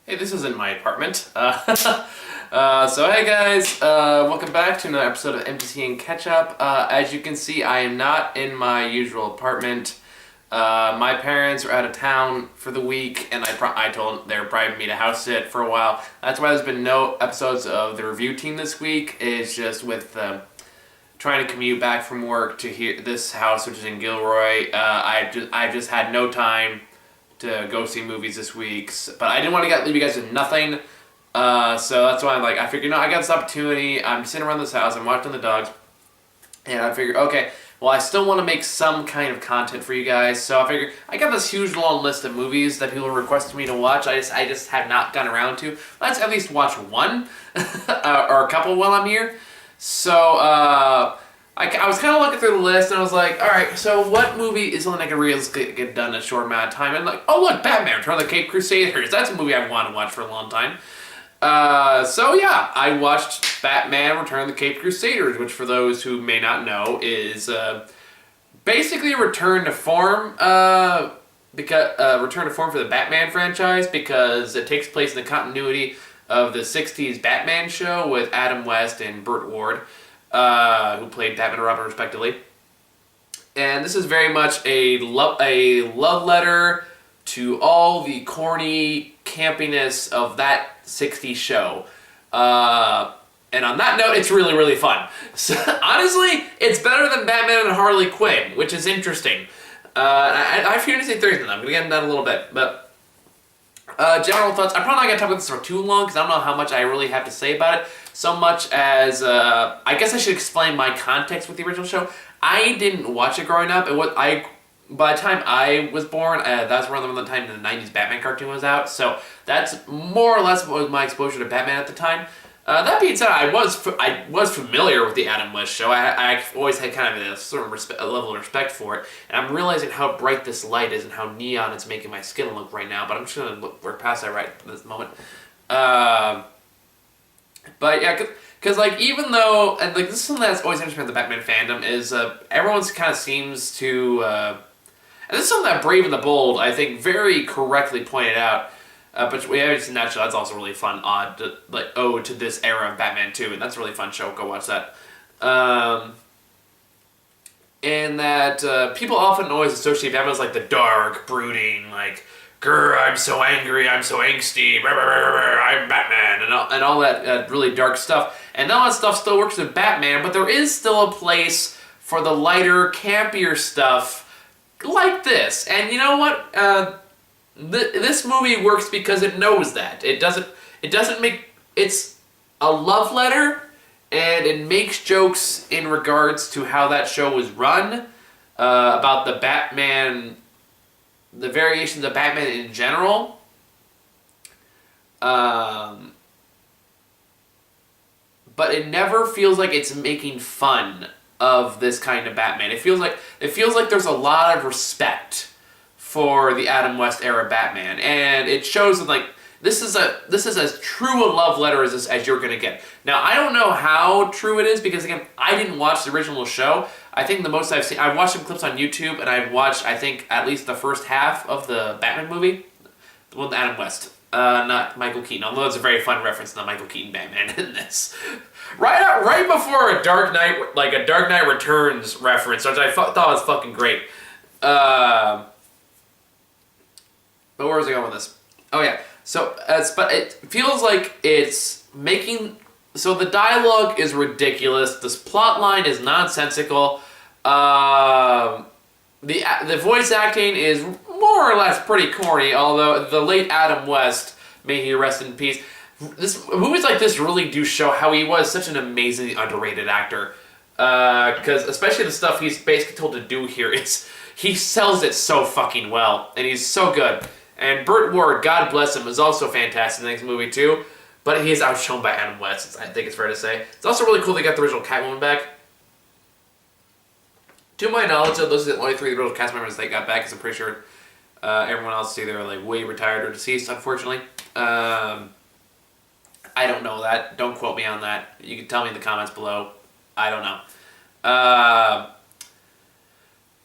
Hey, this is in my apartment. So hey guys, welcome back to another episode of MTCN Catch Up. As you can see, I am not in my usual apartment. My parents are out of town for the week, and I told them they're bribing me to house sit for a while. That's why there's been no episodes of the review team this week. It's just with trying to commute back from work to this house, which is in Gilroy. I've just had no time to go see movies this week, but I didn't want to leave you guys with nothing. So that's why I figured, I got this opportunity. I'm sitting around this house, I'm watching the dogs, and I figured, okay, well, I still want to make some kind of content for you guys. So I figured I got this huge long list of movies that people requested me to watch. I just have not gotten around to. Let's at least watch one or a couple while I'm here. So I was kind of looking through the list, and I was like, all right, so what movie is something I can realistically get done in a short amount of time? And oh look, Batman, Return of the Caped Crusaders. That's a movie I've wanted to watch for a long time. So yeah, I watched Batman, Return of the Caped Crusaders, which for those who may not know is basically a return to form. Return to form for the Batman franchise, because it takes place in the continuity of the '60s Batman show with Adam West and Burt Ward, who played Batman and Robin respectively. And this is very much a love letter to all the corny campiness of that '60s show. And on that note, it's really, really fun. So, honestly, it's better than Batman and Harley Quinn, which is interesting. I have few to say things, and I'm going to get into that in a little bit. But general thoughts, I'm probably not going to talk about this for too long, because I don't know how much I really have to say about it. So much as, I guess I should explain my context with the original show. I didn't watch it growing up. By the time I was born, that's around the time the 90s Batman cartoon was out. So that's more or less what was my exposure to Batman at the time. That being said, I was familiar with the Adam West show. I always had kind of a certain level of respect for it. And I'm realizing how bright this light is and how neon it's making my skin look right now. But I'm just going to work past that right at this moment. But yeah, because even though, and this is something that's always interesting with the Batman fandom, is everyone kind of seems to, and this is something that Brave and the Bold, I think, very correctly pointed out. But we haven't seen that show. That's also really fun, ode to this era of Batman too, and that's a really fun show. Go watch that. And that people often always associate Batman as the dark, brooding, grr, I'm so angry, I'm so angsty, rah, rah, rah, rah, I'm Batman, and all that really dark stuff. And all that stuff still works with Batman, but there is still a place for the lighter, campier stuff like this. And you know what? This movie works because it knows that. It doesn't make... It's a love letter, and it makes jokes in regards to how that show was run, about the Batman... the variations of Batman in general. But it never feels like it's making fun of this kind of Batman. It feels like there's a lot of respect for the Adam West era Batman, and it shows that this is as true a love letter as you're gonna get. Now, I don't know how true it is, because again, I didn't watch the original show. I think the most I've seen, I've watched some clips on YouTube, and I've watched, I think, at least the first half of the Batman movie, the one with Adam West, not Michael Keaton. Although it's a very fun reference to the Michael Keaton Batman in this. Right before a Dark Knight Returns reference, which I thought was fucking great. But where was I going with this? Oh yeah. So, but it feels like it's making... So the dialogue is ridiculous. This plot line is nonsensical. The voice acting is more or less pretty corny, although the late Adam West, may he rest in peace, movies like this really do show how he was such an amazingly underrated actor. Because especially the stuff he's basically told to do here, he sells it so fucking well, and he's so good. And Burt Ward, God bless him, is also fantastic in this movie too, but he is outshone by Adam West, I think it's fair to say. It's also really cool they got the original Catwoman back. To my knowledge, those are the only 3 original cast members they got back, because I'm pretty sure everyone else is either way retired or deceased, unfortunately. I don't know that. Don't quote me on that. You can tell me in the comments below. I don't know.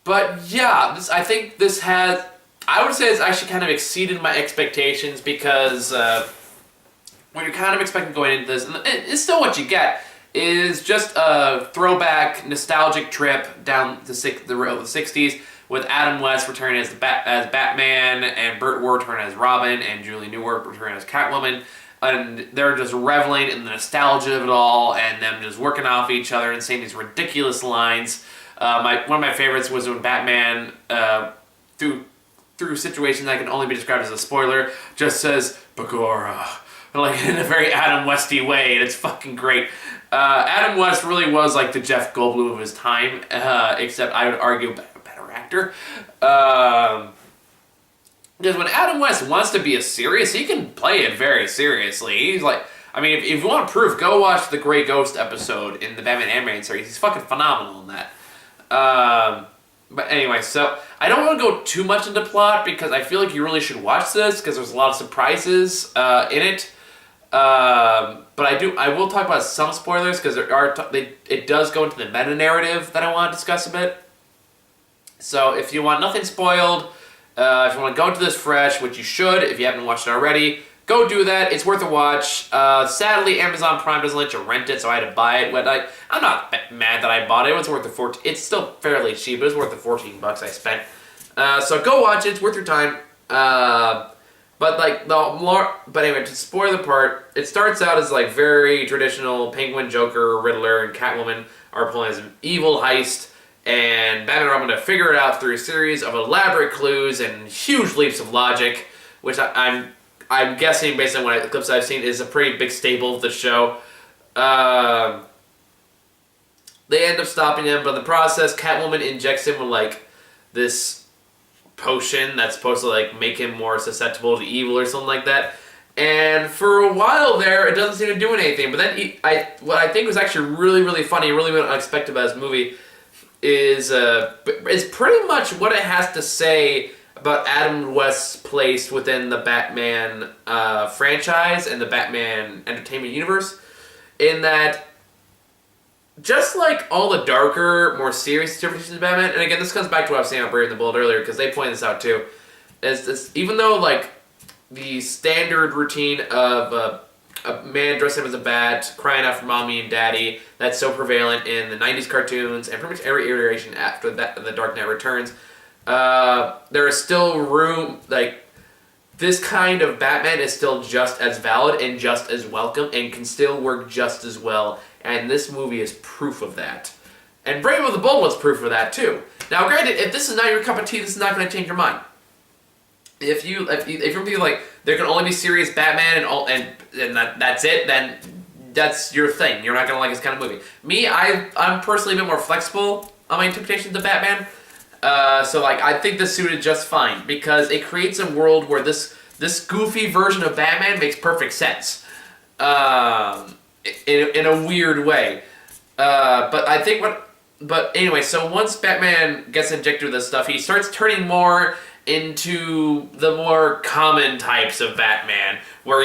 But yeah, I think this has... I would say it's actually kind of exceeded my expectations because when you're kind of expecting going into this, and it's still what you get, is just a throwback, nostalgic trip down the road of the 60s with Adam West returning as Batman and Burt Ward returning as Robin and Julie Newmar returning as Catwoman. And they're just reveling in the nostalgia of it all and them just working off each other and saying these ridiculous lines. One of my favorites was when Batman, through situations that can only be described as a spoiler, just says, Bagora. Like, in a very Adam Westy way, and it's fucking great. Adam West really was like the Jeff Goldblum of his time, except I would argue a better actor. Because when Adam West wants to be serious, he can play it very seriously. He's like, I mean, if you want proof, go watch the Grey Ghost episode in the Batman animated series. He's fucking phenomenal in that. But anyway, so I don't want to go too much into plot because I feel like you really should watch this because there's a lot of surprises in it. But I will talk about some spoilers because it does go into the meta narrative that I want to discuss a bit. So if you want nothing spoiled, if you want to go into this fresh, which you should if you haven't watched it already, go do that. It's worth a watch. Sadly, Amazon Prime doesn't let you rent it, so I had to buy it. But I'm not mad that I bought it. It was worth the $14. It's still fairly cheap. It was worth the $14 I spent. So go watch it. It's worth your time. But anyway, to spoil the part, it starts out as like very traditional Penguin, Joker, Riddler, and Catwoman are pulling as an evil heist, and Batman and Robin to figure it out through a series of elaborate clues and huge leaps of logic, which I'm guessing based on the clips I've seen is a pretty big staple of the show. They end up stopping him, but in the process, Catwoman injects him with like this potion that's supposed to like make him more susceptible to evil or something like that. And for a while there, it doesn't seem to do anything. But then what I think was actually really, really funny, really unexpected about this movie is pretty much what it has to say about Adam West's place within the Batman franchise and the Batman entertainment universe. In that, just like all the darker, more serious interpretations of Batman, and again, this comes back to what I was saying about Brave and the Bold earlier, because they pointed this out too, is this, even though like the standard routine of a man dressing up as a bat, crying out for mommy and daddy, that's so prevalent in the 90s cartoons, and pretty much every iteration after that, The Dark Knight Returns, there is still room, like, this kind of Batman is still just as valid and just as welcome and can still work just as well. And this movie is proof of that. And Brave with the Bold was proof of that too. Now, granted, if this is not your cup of tea, this is not going to change your mind. If you're thinking like there can only be serious Batman and that's it, then that's your thing. You're not going to like this kind of movie. Me, I'm personally a bit more flexible on my interpretations of Batman. So like I think this suited just fine because it creates a world where this goofy version of Batman makes perfect sense. In a weird way. But anyway, so once Batman gets injected with this stuff, he starts turning more into the more common types of Batman, where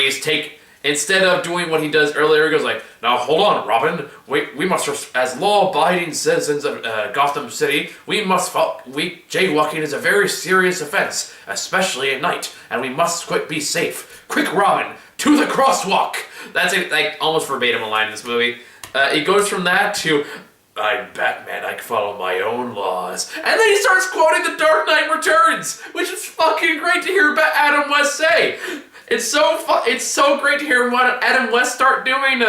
instead of doing what he does earlier, he goes like, now hold on, Robin, we must, as law-abiding citizens of Gotham City, jaywalking is a very serious offense, especially at night, and we must be safe. Quick, Robin, to the crosswalk! That's like almost verbatim a line in this movie. It goes from that to, I'm Batman, I can follow my own laws. And then he starts quoting The Dark Knight Returns, which is fucking great to hear Adam West say. It's so great to hear what Adam West start doing.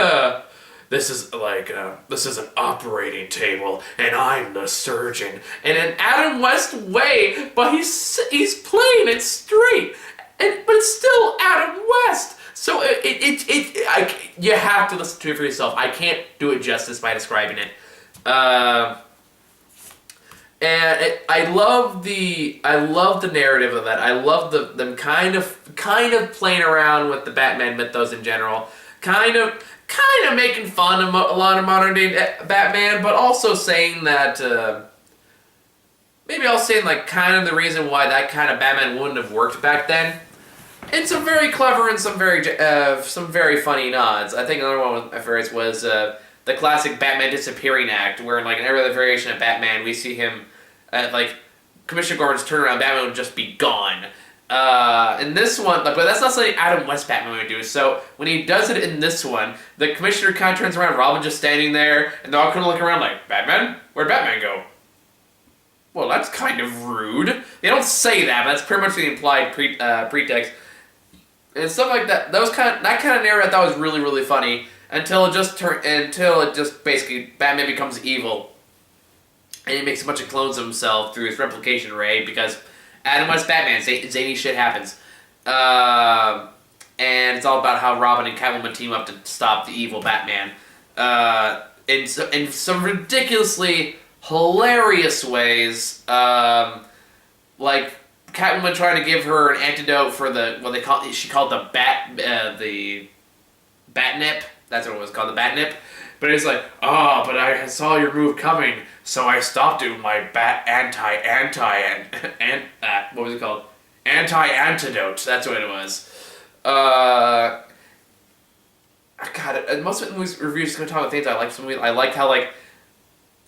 This is an operating table, and I'm the surgeon. And in Adam West way, but he's plain and straight, but it's still Adam West. So you have to listen to it for yourself. I can't do it justice by describing it. I love the narrative of that. I love them kind of playing around with the Batman mythos in general. Kind of making fun of a lot of modern day Batman, but also saying that maybe I'll say like kind of the reason why that kind of Batman wouldn't have worked back then. And some very clever and some very funny nods. I think another one of my favorites was the classic Batman disappearing act, where in like in every other variation of Batman, we see him like Commissioner Gordon's turnaround, Batman would just be gone. In this one, but that's not something Adam West Batman would do. So when he does it in this one, the Commissioner kind of turns around, Robin just standing there, and they're all kind of looking around like, Batman? Where'd Batman go? Well, that's kind of rude. They don't say that, but that's pretty much the implied pretext. And stuff like that. That kind of narrative I thought was really, really funny until it just basically Batman becomes evil, and he makes a bunch of clones of himself through his replication ray because Adam West Batman, zany shit happens. And it's all about how Robin and Catwoman team up to stop the evil Batman. In some ridiculously hilarious ways. Like Catwoman trying to give her an antidote for she called the batnip. That's what it was called, the batnip. But it's like, oh, but I saw your move coming, so I stopped it with my what was it called? Anti-antidote. That's what it was. God, most of the movie reviews is going to talk about things I like. I like how, like,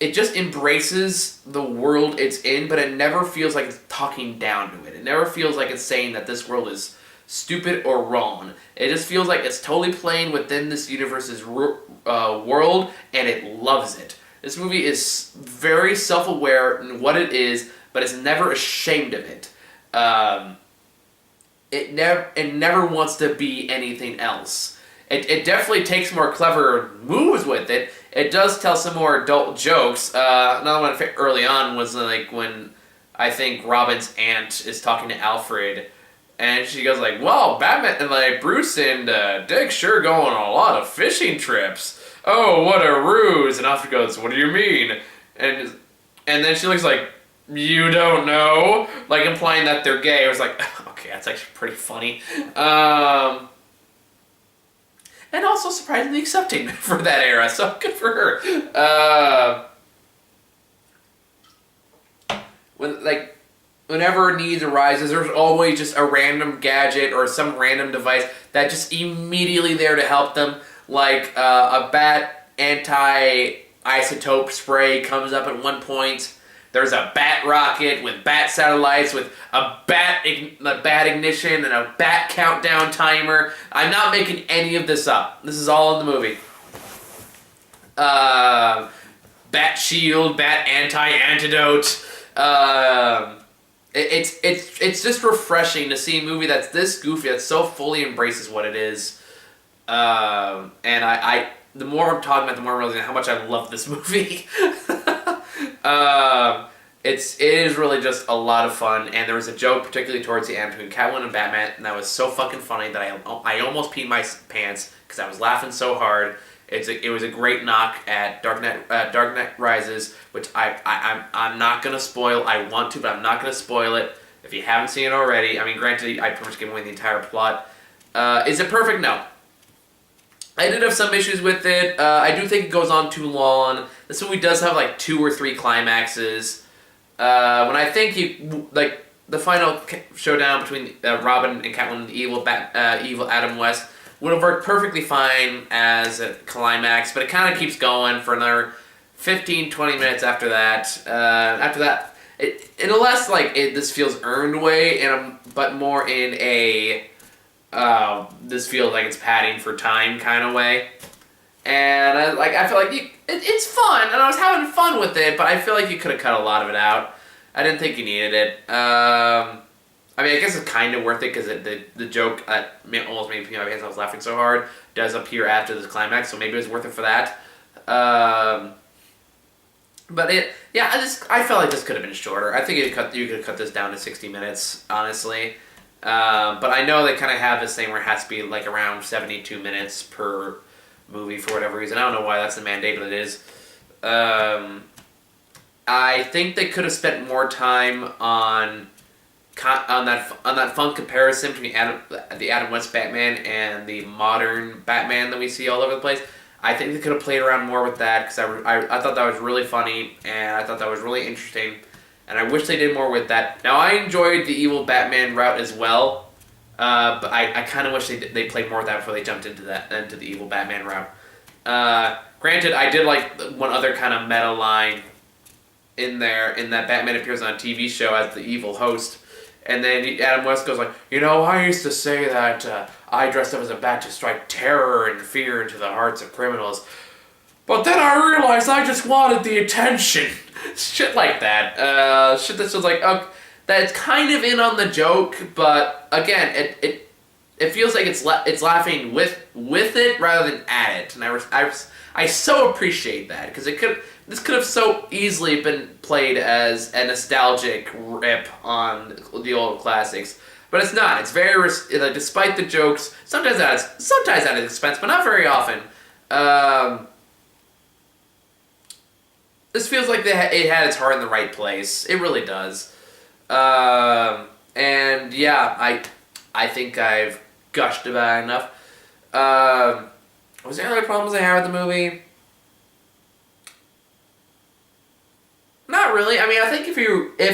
it just embraces the world it's in, but it never feels like it's talking down to it. It never feels like it's saying that this world is stupid or wrong. It just feels like it's totally playing within this universe's world, and it loves it. This movie is very self-aware in what it is, but it's never ashamed of it. It never wants to be anything else. It definitely takes more clever moves with it. It does tell some more adult jokes. Another one early on was like when I think Robin's aunt is talking to Alfred, and she goes like, "Well, Batman and like Bruce and Dick sure go on a lot of fishing trips. Oh, what a ruse!" And Alfred goes, "What do you mean?" And then she looks like, "You don't know," like implying that they're gay. I was like, okay, that's actually pretty funny. And also surprisingly accepting for that era, so good for her. Whenever needs arises, there's always just a random gadget or some random device that just immediately there to help them. Like a bat anti-isotope spray comes up at one point. There's a bat rocket with bat satellites with a bat ignition and a bat countdown timer. I'm not making any of this up. This is all in the movie. Bat shield, bat anti-antidote. It's just refreshing to see a movie that's this goofy, that so fully embraces what it is. And the more I'm talking about, the more I'm realizing how much I love this movie. It is really just a lot of fun, and there was a joke particularly towards the end between Catwoman and Batman, and that was so fucking funny that I almost peed my pants because I was laughing so hard. It was a great knock at Dark Knight Rises, which I'm not gonna spoil. I want to, but I'm not gonna spoil it. If you haven't seen it already, I mean, granted, I pretty much gave away the entire plot. Is it perfect? No. I did have some issues with it. I do think it goes on too long. This movie does have like 2 or 3 climaxes. When I think the final showdown between Robin and Catwoman and the evil Adam West would have worked perfectly fine as a climax, but it kind of keeps going for another 15-20 minutes after that. In a less this feels earned way, but more in a this feels like it's padding for time kind of way. And I feel like it's fun, and I was having fun with it, but I feel like you could have cut a lot of it out. I didn't think you needed it. I guess it's kind of worth it because the joke almost made me pee my pants. I was laughing so hard. Does appear after the climax, so maybe it was worth it for that. But I felt like this could have been shorter. I think you could have cut this down to 60 minutes, honestly. But I know they kind of have this thing where it has to be like around 72 minutes per movie for whatever reason. I don't know why that's the mandate, but it is. I think they could have spent more time on that fun comparison between the Adam West Batman and the modern Batman that we see all over the place. I think they could have played around more with that because I thought that was really funny and I thought that was really interesting, and I wish they did more with that. Now I enjoyed the evil Batman route as well, but I kind of wish they played more with that before they jumped into the evil Batman route. Granted, I did like one other kind of meta line in that Batman appears on a TV show as the evil host. And then Adam West goes like, I used to say that I dressed up as a bat to strike terror and fear into the hearts of criminals. But then I realized I just wanted the attention. Shit like that. Shit that's just like, that's kind of in on the joke, but again, it feels like it's laughing with it rather than at it. And I so appreciate that, because this could have so easily been played as a nostalgic rip on the old classics, but it's not. It's very despite the jokes, sometimes at its expense, but not very often. This feels like it had its heart in the right place. It really does. And yeah, I think I've gushed about it enough. Was there any other problems I had with the movie? Not really. I mean, I think if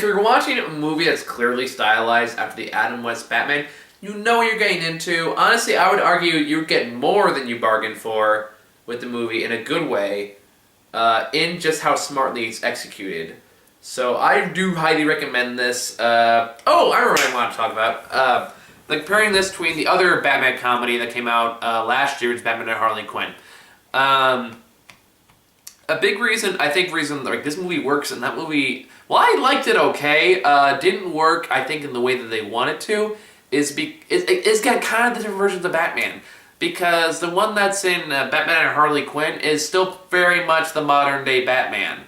you're watching a movie that's clearly stylized after the Adam West Batman, you know what you're getting into. Honestly, I would argue you're getting more than you bargained for with the movie in a good way, in just how smartly it's executed. So I do highly recommend this. I remember what I wanted to talk about. Comparing this between the other Batman comedy that came out last year, it's Batman and Harley Quinn. A big reason like this movie works and that movie, well, I liked it okay, didn't work, I think, in the way that they wanted to, it's got kind of different versions of Batman. Because the one that's in Batman and Harley Quinn is still very much the modern day Batman.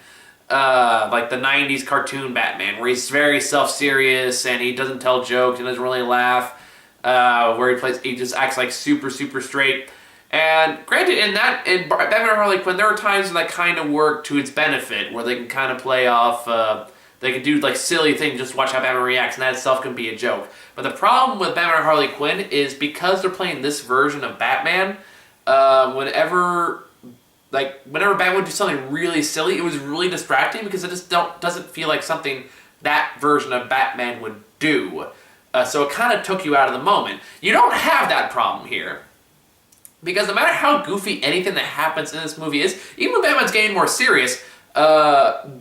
Like the 90s cartoon Batman, where he's very self-serious and he doesn't tell jokes, he doesn't really laugh, where he just acts like super, super straight. And granted, in Batman and Harley Quinn, there are times when that kind of work to its benefit, where they can kind of play off, they can do like silly things, just watch how Batman reacts, and that itself can be a joke. But the problem with Batman and Harley Quinn is because they're playing this version of Batman, whenever Batman would do something really silly, it was really distracting because it just doesn't feel like something that version of Batman would do. So it kind of took you out of the moment. You don't have that problem here. Because no matter how goofy anything that happens in this movie is, even when Batman's getting more serious,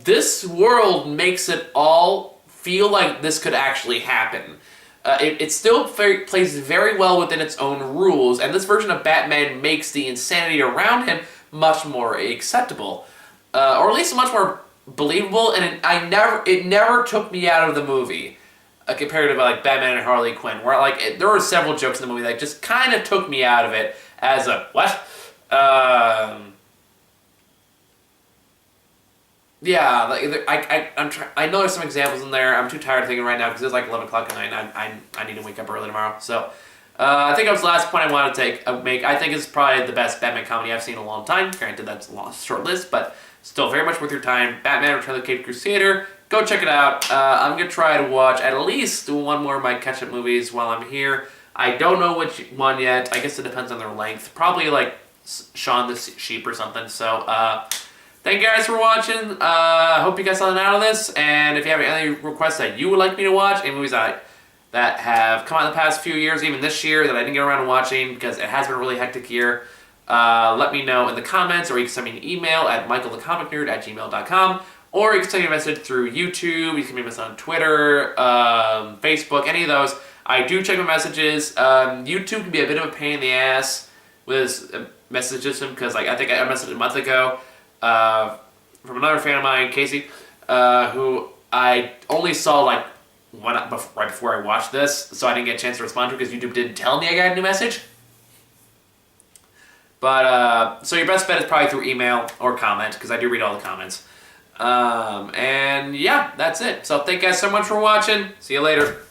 this world makes it all feel like this could actually happen. It still plays very well within its own rules, and this version of Batman makes the insanity around him much more acceptable, or at least much more believable. And it never took me out of the movie, compared to like Batman and Harley Quinn, where there were several jokes in the movie that just kind of took me out of it as a what? Yeah, I know there's some examples in there. I'm too tired of thinking right now because it's like 11 o'clock at night. I need to wake up early tomorrow. So I think that was the last point I wanted to make. I think it's probably the best Batman comedy I've seen in a long time. Granted, that's a short list, but still very much worth your time. Batman: Return of the Caped Crusader. Go check it out. I'm gonna try to watch at least one more of my catch-up movies while I'm here. I don't know which one yet. I guess it depends on their length. Probably like Shaun the Sheep or something. So thank you guys for watching. I hope you guys saw out of this. And if you have any requests that you would like me to watch, any movies that have come out in the past few years, even this year, that I didn't get around to watching because it has been a really hectic year, let me know in the comments, or you can send me an email at michaelthecomicnerd@gmail.com, or you can send me a message through YouTube. You can send me a message on Twitter, Facebook, any of those. I do check my messages. YouTube can be a bit of a pain in the ass with this message system, because I think I messaged a month ago from another fan of mine, Casey, who I only saw right before I watched this, so I didn't get a chance to respond to it because YouTube didn't tell me I got a new message. But so your best bet is probably through email or comment, because I do read all the comments. And yeah, that's it. So thank you guys so much for watching. See you later.